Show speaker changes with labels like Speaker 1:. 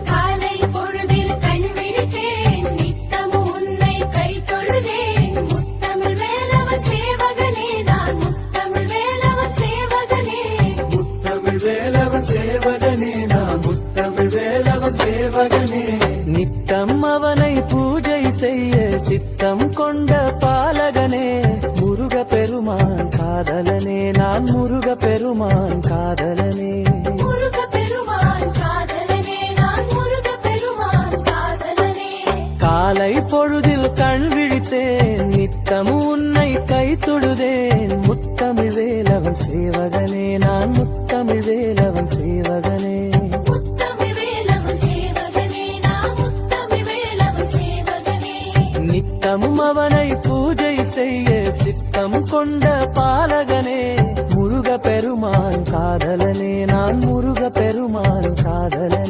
Speaker 1: காலை பொழுதில் கண் விழித்தேன், நித்தமும் உன்னை கை தொழுதேன். முத்தமிழ் வேலவன் சேவகனே, நான் முத்தமிழ் வேலவன் சேவகனே.
Speaker 2: முத்தமிழ் வேலவன் சேவகனே, நான் முத்தமிழ் வேலவன் சேவகனே.
Speaker 3: நித்தம் அவனை பூஜை செய்ய சித்தம் கொண்ட பாலகனே, முருக பெருமான் காதலனே, நான் முருக பெருமான் காதலனே.
Speaker 1: முருக பெருமான் காதலனே, நான் முருக பெருமான் காதலனே.
Speaker 3: காலை பொழுதில் கண் விழித்தேன், நித்தம் உன்னை கை தொழுதேன். முத்தமிழ் வேலவன் சேவகனே, நான் முத்தமிழ் வேலவன் சேவகனே.
Speaker 1: முத்தமிழ் வேலவன் சேவகனே, நான் முத்தமிழ் வேலவன் சேவகனே.
Speaker 3: நித்தமும் அவனை பூஜை செய்ய சித்தம் கொண்ட பாலகனே, முருக பெருமான் காதலனே, நான் முருக பெருமான் காதலனே.